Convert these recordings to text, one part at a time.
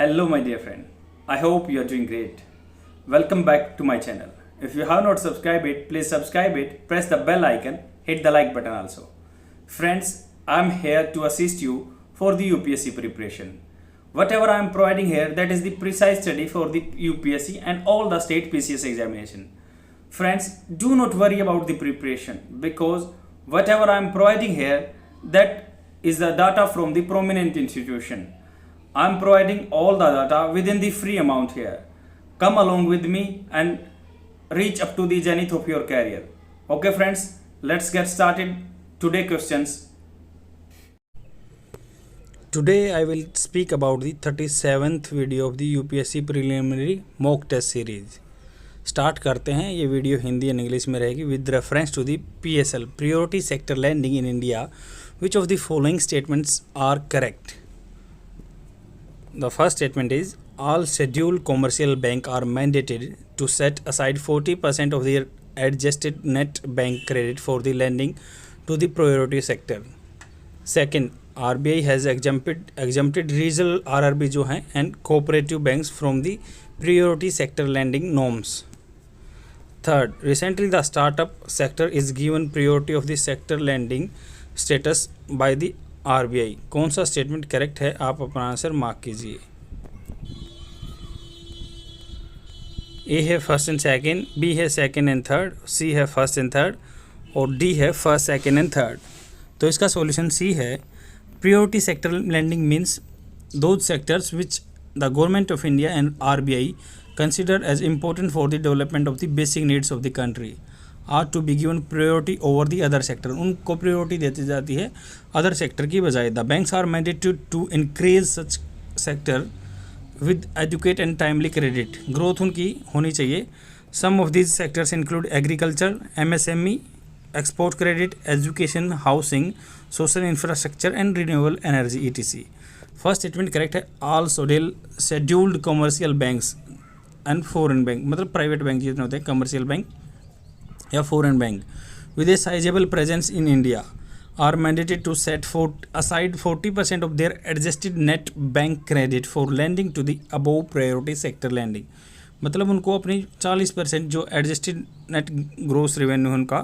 Hello my dear friend, I hope you are doing great. Welcome back to my channel. If you have not subscribed it, please subscribe it, press the bell icon, hit the like button also. Friends, I am here to assist you for the UPSC preparation. Whatever I am providing here, that is the precise study for the UPSC and all the state PCS examination. Friends, do not worry about the preparation because whatever I am providing here, that is the data from the prominent institution. I am providing all the data within the free amount here. Come along with me and reach up to the zenith of your career. Okay friends, let's get started. Today questions. Today I will speak about the 37th video of the UPSC preliminary mock test series. Start करते हैं. ये video Hindi and English में रहेगी with reference to the PSL priority sector lending in India. Which of the following statements are correct? The first statement is all scheduled commercial bank are mandated to set aside 40% of their adjusted net bank credit for the lending to the priority sector. Second, RBI has exempted regional RRB जो हैं and cooperative banks from the priority sector lending norms. Third, recently the startup sector is given priority of the sector lending status by the RBI. कौन सा statement correct है? आप अपना answer mark कीजिए. A है first and second, B है second and third, C है first and third और डी है फर्स्ट सेकंड एंड थर्ड. तो इसका सॉल्यूशन सी है. Priority sector lending means those sectors which the government of India and RBI consider as important for the development of the basic needs of the country are to be given priority over the other sector. उनको priority देती जाती है other sector की बजाय. The banks are mandated to increase such sector with educate and timely credit. Growth उनकी होनी चाहिए. Some of these sectors include agriculture, MSME, export credit, education, housing, social infrastructure and renewable energy ETC. First statement correct है. All scheduled commercial banks and foreign bank, मतलब private bank जितने होते हैं commercial bank या foreign bank with a sizable presence in India are mandated to set aside 40% of their adjusted net bank credit for lending to the above priority sector lending. मतलब उनको अपनी 40% जो adjusted net gross revenue उनका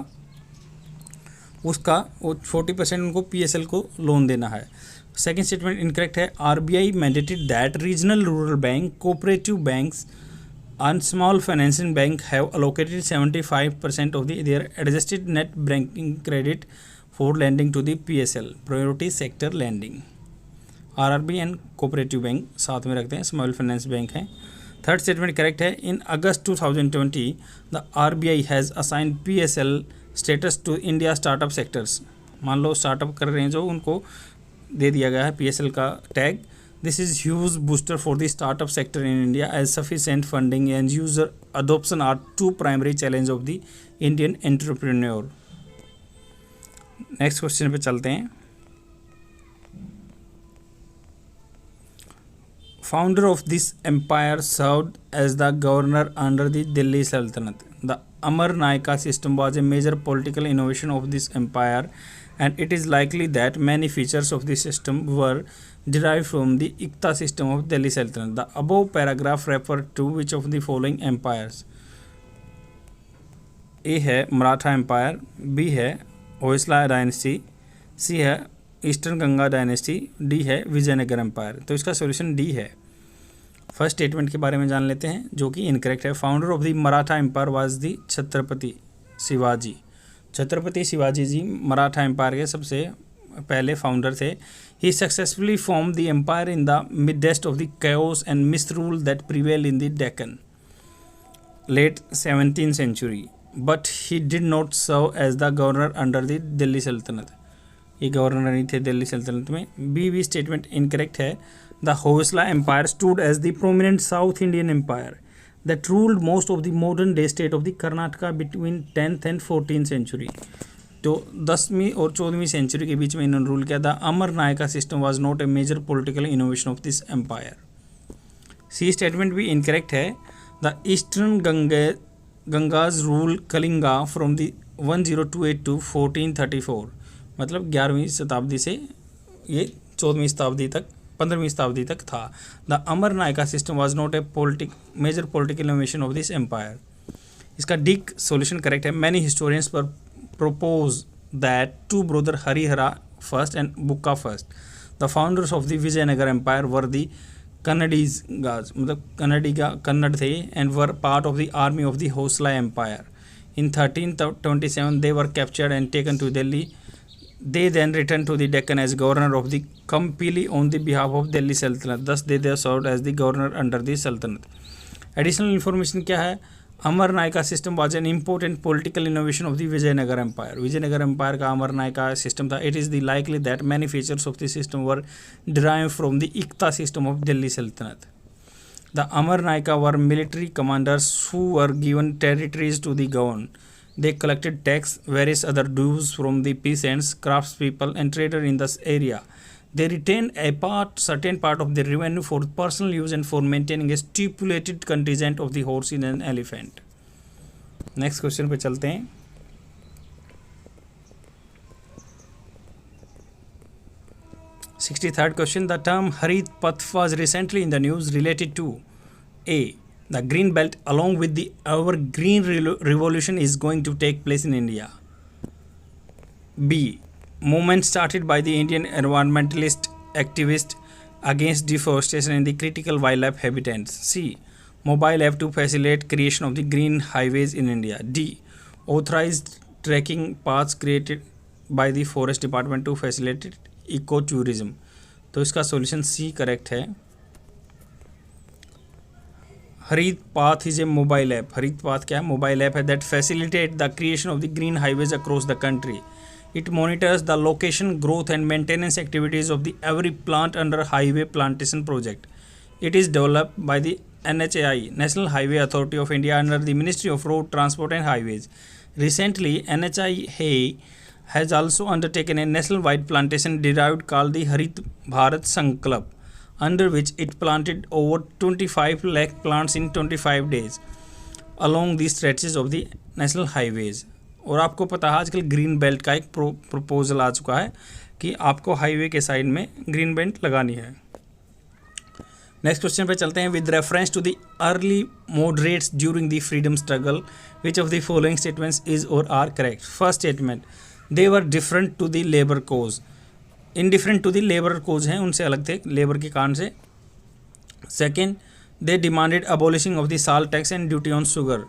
उसका वो 40% उनको PSL को loan देना है. सेकेंड स्टेटमेंट इनकरेक्ट है. RBI mandated that regional rural bank, cooperative banks and small financing bank have allocated 75% of their adjusted net banking credit for lending to the PSL priority sector lending. RRB and cooperative bank साथ में रखते हैं, small finance bank हैं. Third statement correct है. In August 2020 the RBI has assigned PSL status to India startup sectors. मान लो startup कर रहे हैं जो, उनको दे दिया गया है PSL का tag. This is huge booster for the startup sector in India as sufficient funding and user adoption are two primary challenges of the Indian entrepreneur. Next question पे चलते हैं. Founder of this empire served as the governor under the Delhi Sultanate. The Amar Naika system was a major political innovation of this empire and it is likely that many features of this system were derived from the Ikta system of Delhi Sultanate. The above paragraph refer to which of the following empires? A है Maratha empire, B है Hoysala dynasty, C है eastern Ganga dynasty, D है Vijayanagar empire. तो इसका solution D है. First statement के बारे में जान लेते हैं जो कि इनकरेक्ट है. Founder of the Maratha empire was the Chhatrapati Shivaji. Chhatrapati Shivaji ji Maratha empire के सबसे पहले फाउंडर थे. He successfully form the empire in the midst of the chaos and misrule that prevail in the Deccan late 17th century, but he did not serve as the governor under the Delhi Sultanate. ये governor नहीं थे दिल्ली सल्तनत में. B statement incorrect है. The Hoysala empire stood as the prominent South Indian empire that ruled most of the modern day state of the Karnataka between 10th and 14th century. तो 10वीं और 14वीं century के बीच में इन्होंने रूल किया. The Amar Nayaka system was not a major political innovation of this empire. C statement भी incorrect है. The eastern Gangas rule Kalinga from the 1028 to 1434. मतलब 11वीं शताब्दी से ये 14वीं शताब्दी तक 15वीं शताब्दी तक था। The Amar Nayaka system was not a major political innovation of this empire. इसका डी सॉल्यूशन करेक्ट है। मैनी हिस्टोरियंस पर propose that two brother Harihara first and Bukka first, the founders of the Vijayanagar empire, were the Kannadigas, मतलब कन्नड़ थे, and were part of the army of the Hoysala empire. In 1327 they were captured and taken to Delhi. They then returned to the Deccan as governor of the Kampili on the behalf of Delhi Sultanate. Thus they served as the governor under the Sultanate. Additional information क्या है? Amar Nayaka system was an important political innovation of the Vijayanagar empire. Vijayanagar empire का Amar Nayaka system था। It is the likely that many features of the system were derived from the iqta system of Delhi Sultanate. The Amar Naika were military commanders who were given territories to the govern. They collected tax, various other dues from the peasants, craftspeople, and traders in this area. They retained certain part of the revenue for personal use and for maintaining a stipulated contingent of the horses and elephant. Next question पे चलते हैं। Third question, the term Harit Path was recently in the news related to A. The green belt along with our green revolution is going to take place in India. B. Movement started by the Indian environmentalist activists against deforestation and the critical wildlife habitats. C. Mobile app to facilitate creation of the green highways in India. D. Authorized trekking paths created by the forest department to facilitate eco tourism. तो इसका solution C correct है। Harit path is a mobile app. Harit path क्या है? Mobile app है that facilitate the creation of the green highways across the country. It monitors the location, growth and maintenance activities of the every plant under highway plantation project. It is developed by the NHAI, National Highway Authority of India, under the Ministry of Road Transport and Highways. Recently, NHAI has also undertaken a national-wide plantation drive called the Harit Bharat Sankalp, under which it planted over 25 lakh plants in 25 days along the stretches of the national highways. और आपको पता है आजकल green belt का एक proposal आ चुका है कि आपको हाईवे के साइड में ग्रीन बेल्ट लगानी है। नेक्स्ट क्वेश्चन पे चलते हैं। With reference to the early moderates during the freedom struggle, which of the following statements is और are correct? First statement, they were different to the labour cause. Indifferent to the labour cause हैं, उनसे अलग थे labour के कारण से। Second, they demanded abolishing of the salt tax and duty on sugar.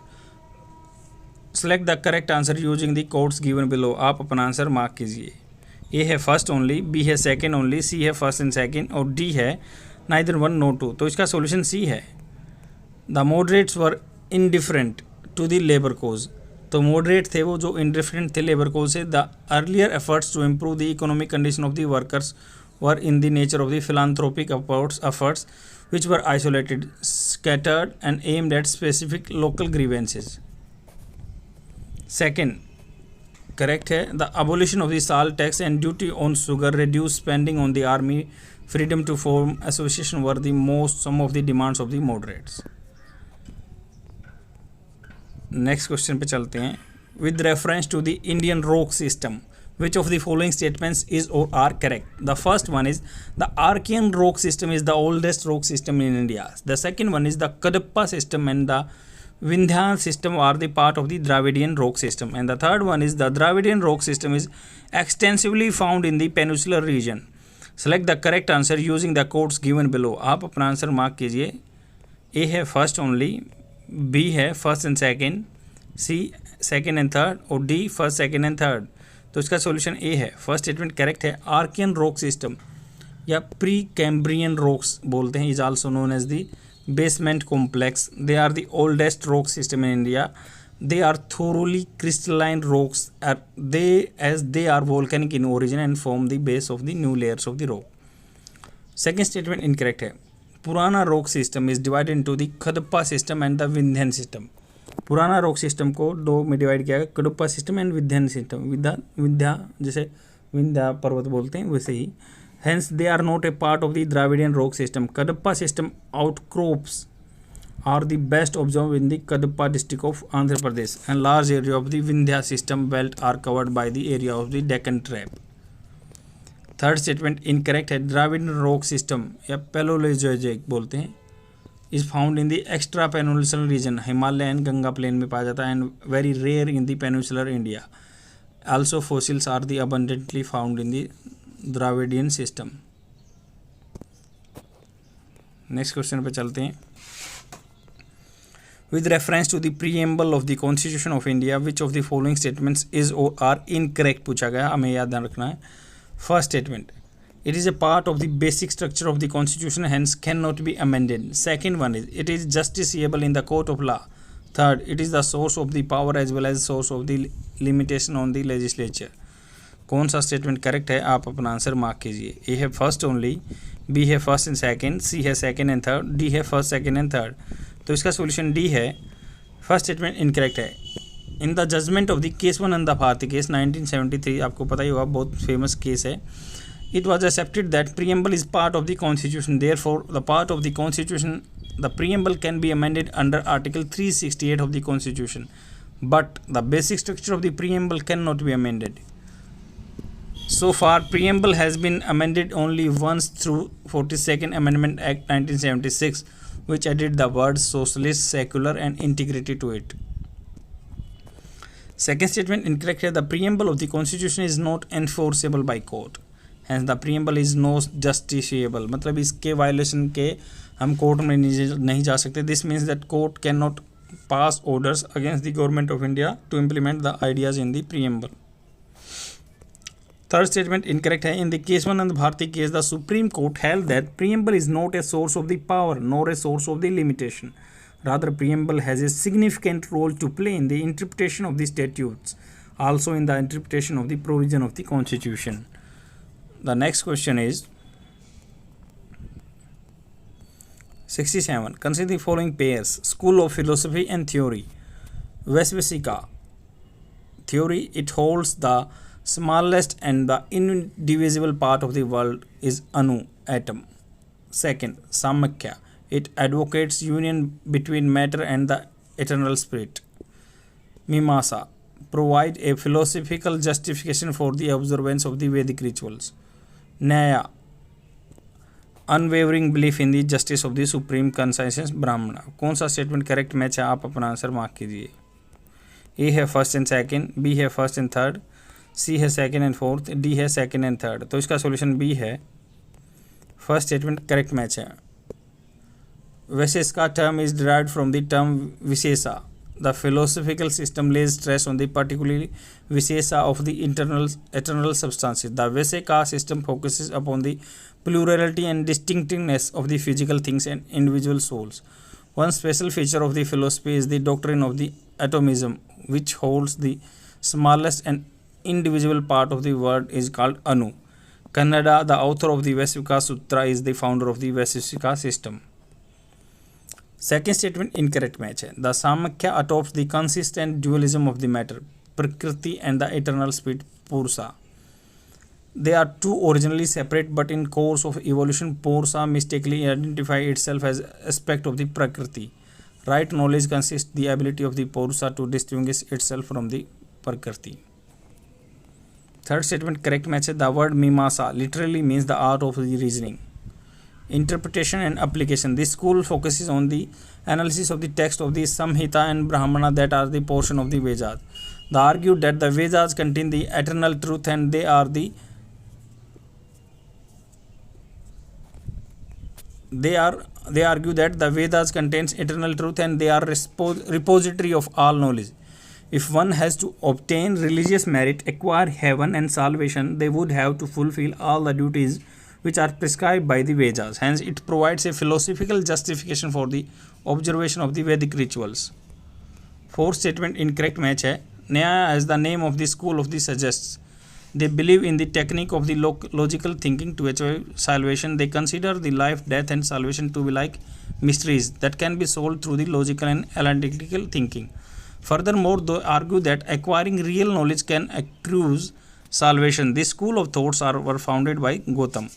Select the correct answer using the codes given below. आप अपना answer mark कीजिए। ए है फर्स्ट ओनली, बी है सेकेंड ओनली, सी है first and second, और D है neither one nor two. तो इसका सॉल्यूशन सी है। The moderates were indifferent to the labour cause. तो मॉडरेट थे वो जो इनडिफरेंट थे लेबर कोज से। The earlier efforts to improve the economic condition of the workers were in the nature of the philanthropic efforts which were isolated, scattered and aimed at specific local grievances. Second, correct है, the abolition of the salt tax and duty on sugar reduced spending on the army, freedom to form association were some of the demands of the moderates. Next question पे चलते हैं। With reference to the Indian rock system, which of the following statements is और are correct? The first one is the Archaean rock system is the oldest rock system in India. The second one is the Kadapa system and the Vindhyan system are the part of the Dravidian rock system. And the third one is the Dravidian rock system is extensively found in the peninsular region. Select the correct answer using the codes given below. आप अपना answer mark कीजिए। A है first only, B है first and second, C second and third, और D first second and third. तो इसका solution A है। First statement correct है। आर्कियन रॉक सिस्टम या प्री कैम्ब्रियन रॉक्स बोलते हैं, is also known as the basement complex. They are the oldest rock system in India. They are thoroughly crystalline rocks as they are volcanic in origin and form the base of the new layers of the rock. Second statement incorrect है। पुराना rock system is divided into the Kadapa system and the Vindhyan system. पुराना rock system को दो में divide किया गया, Kadapa system and Vindhyan system. Vindhya जैसे विंध्या पर्वत बोलते हैं वैसे ही। Hence they are not a part of the Dravidian rock system. Kadapa system outcrops are the best observed in the Kadapa district of Andhra Pradesh, and large area of the Vindhya system belt are covered by the area of the Deccan Trape. Third statement incorrect है, Dravidian rock system या palaeozoic बोलते हैं, is found in the extra peninsular region, Himalaya and Ganga plain में पाया जाता है, and very rare in the peninsular India. Also fossils are the abundantly found in the Dravidian system. Next question पे चलते हैं. With reference to the preamble of the Constitution of India, which of the following statements is or are incorrect पूछा गया, हमें याद रखना है. First statement, it is a part of the basic structure of the Constitution, hence cannot be amended. Second one is, it is justiciable in the court of law. Third, it is the source of the power as well as source of the limitation on the legislature. कौन सा statement correct है, आप अपना answer mark कीजिए. A है first only, B है first and second, C है second and third, D है फर्स्ट सेकंड एंड थर्ड. तो इसका सॉल्यूशन डी है. फर्स्ट स्टेटमेंट इनकरेक्ट है. In the judgement of the Keshavananda Bharati case 1973, आपको पता ही होगा, बहुत फेमस केस है. It was accepted that preamble is part of the constitution, therefore the part of the constitution, the preamble can be amended under article 368 of the constitution, but the basic structure of the preamble cannot be amended. So far preamble has been amended only once through 42nd Amendment Act 1976, which added the words socialist, secular and integrity to it. Second statement incorrect है. The preamble of the constitution is not enforceable by court, hence the preamble is not justiciable. मतलब इसके violation के हम court में नहीं जा सकते. This means that court cannot pass orders against the government of India to implement the ideas in the preamble. Third statement incorrect है. In the Keswanand Bharati case, the Supreme Court held that preamble is not a source of the power nor a source of the limitation. Rather, preamble has a significant role to play in the interpretation of the statutes, also in the interpretation of the provision of the Constitution. The next question is 67. Consider the following pairs: School of Philosophy and Theory. Vaisvasika theory, it holds the smallest and the indivisible part of the world is Anu, atom. Second, Samkhya, it advocates union between matter and the eternal spirit. Mimamsa, provide a philosophical justification for the observance of the Vedic rituals. Nyaya, unwavering belief in the justice of the supreme consensus ब्राह्मणा. कौन सा statement correct match है, आप अपना answer mark कीजिए. A है first and second, B है first and third, C है सेकंड एंड फोर्थ, डी है सेकंड एंड थर्ड. तो इसका सॉल्यूशन बी है. फर्स्ट स्टेटमेंट करेक्ट मैच है. वैसे इसका term is derived from the term vishesha. The philosophical system lays stress on the particularly vishesha of the eternal substances. The Vaiseka system focuses upon the plurality and distinctiveness of the physical things and individual souls. One special feature of the philosophy is the doctrine of the atomism, which holds the smallest and indivisible part of the world is called Anu. Kannada, the author of the Vaisvika Sutra, is the founder of the Vaisvika system. Second statement incorrect match है. The Samkhya adopts the consistent dualism of the matter, Prakriti, and the eternal spirit, Purusha. They are two originally separate, but in course of evolution, Purusha mistakenly identifies itself as aspect of the Prakriti. Right knowledge consists the ability of the Purusha to distinguish itself from the Prakriti. Third statement correct match है. The word Mimamsa literally means the art of the reasoning. Interpretation and application. This school focuses on the analysis of the text of the Samhita and Brahmana that are the portion of the Vedas. They argue that the Vedas contain the eternal truth and they argue that the Vedas contains eternal truth and they are repository of all knowledge. If one has to obtain religious merit, acquire heaven and salvation, they would have to fulfill all the duties which are prescribed by the Vedas. Hence, it provides a philosophical justification for the observation of the Vedic rituals. Fourth statement incorrect match है. Nyaya as the name of the school of the suggests. They believe in the technique of the logical thinking to achieve salvation. They consider the life, death and salvation to be like mysteries that can be solved through the logical and analytical thinking. Furthermore, they argue that acquiring real knowledge can accrue salvation. This school of thoughts were founded by Gautam.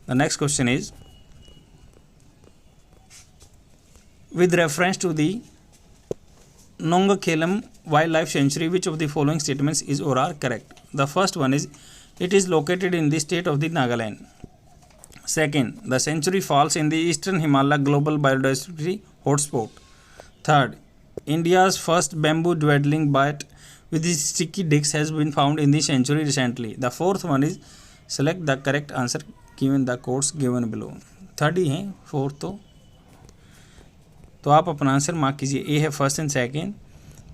The next question is, with reference to the Nongakhelam Wildlife Sanctuary, which of the following statements is or are correct? The first one is, It is located in the state of the Nagaland. Second, the sanctuary falls in the Eastern Himalaya Global Biodiversity Hotspot. Third, India's first bamboo dwelling bat with its sticky disc has been found in the sanctuary recently. The fourth one is select the correct answer given the codes given below. Third ही है, fourth तो आप अपना answer mark कीजिए. A है first and second,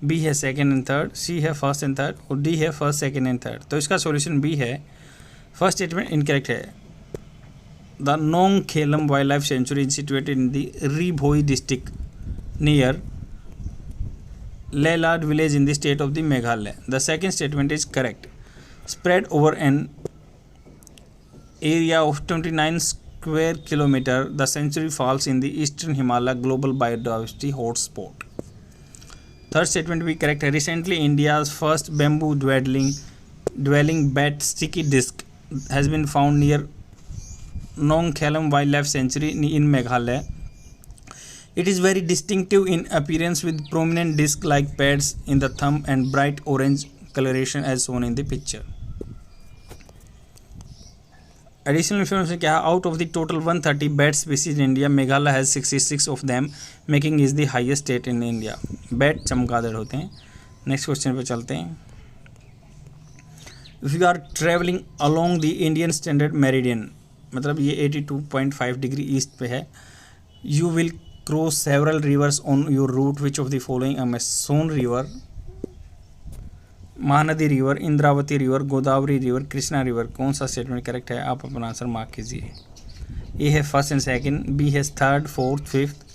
B है second and third, C है first and third और डी है फर्स्ट सेकेंड एंड थर्ड. तो इसका सॉल्यूशन बी है. फर्स्ट स्टेटमेंट इनकरेक्ट है. The Nongkhyllem wildlife sanctuary is situated in the Ribhoi district near Lelad village in the state of the Meghalaya. The second statement is correct. Spread over an area of 29 square kilometer, the sanctuary falls in the Eastern Himalaya Global Biodiversity Hotspot. Third statement be correct. Recently, India's first bamboo dwelling bat sticky disc has been found near Nongkhelam Wildlife Sanctuary in Meghalaya. It is very distinctive in appearance with prominent disc-like pads in the thumb and bright orange coloration as shown in the picture. Additional information क्या है? Out of the total 130 bat species in India, Meghalaya has 66 of them, making it the highest state in India. Bat चमगादड़ होते हैं. Next question पे चलते हैं. If you are traveling along the Indian Standard Meridian, मतलब ये 82.5 degree east पे है, you will cross several rivers on your route. Which of the following? Son river, Mahanadi river, Indravati river, Godavari river, Krishna river. कौन सा statement correct है? आप अपना answer mark कीजिए. ए है फर्स्ट एंड सेकंड, बी है third fourth fifth,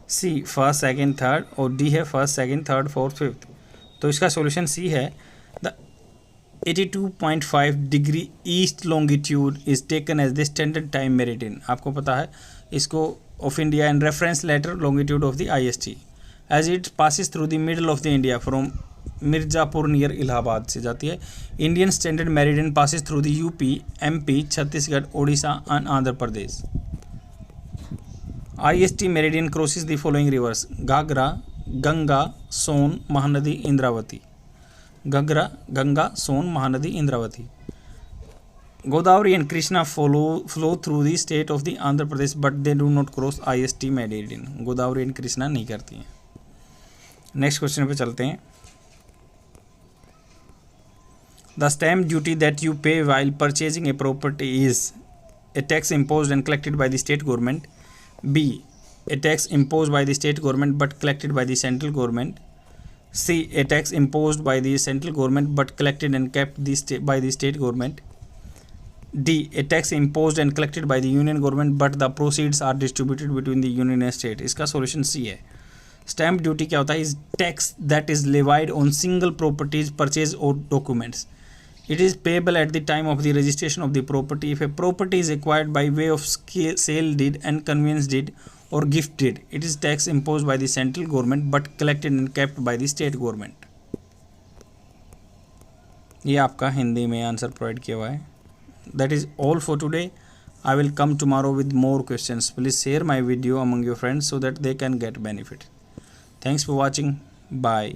C first second third और D है first second third fourth fifth. तो इसका सॉल्यूशन सी है. The 82.5 degree east longitude is taken as the standard time meridian. आपको पता है इसको of India and reference later longitude of the IST as it passes through the middle of the India from Mirzapur near Allahabad से जाती है. Indian Standard Meridian passes through the UP, MP, Chhattisgarh, Odisha and Andhra Pradesh. IST Meridian crosses the following rivers: Ghagra, Ganga, Son, Mahanadi, Indravati. Ghagra, Ganga, Son, Mahanadi, Indravati. Godavari and Krishna flow through the state of the Andhra Pradesh, but they do not cross IST meridian. Godavari and Krishna नहीं करती हैं. Next question पे चलते हैं. The stamp duty that you pay while purchasing a property is a tax imposed and collected by the state government. B, a tax imposed by the state government but collected by the central government. C, a tax imposed by the central government but collected and kept by the state government. D, a tax imposed and collected by the union government but the proceeds are distributed between the union and state. इसका solution C है. Stamp duty क्या होता है? Is tax that is levied on single properties purchase और documents. It is payable at the time of the registration of the property if a property is acquired by way of sale deed and conveyance deed और gift deed. It is tax impose by the central government but collected and kept by the state government. ये आपका हिंदी में answer provide किया हुआ है. That is all for today. I will come tomorrow with more questions. Please share my video among your friends so that they can get benefit. Thanks for watching. Bye.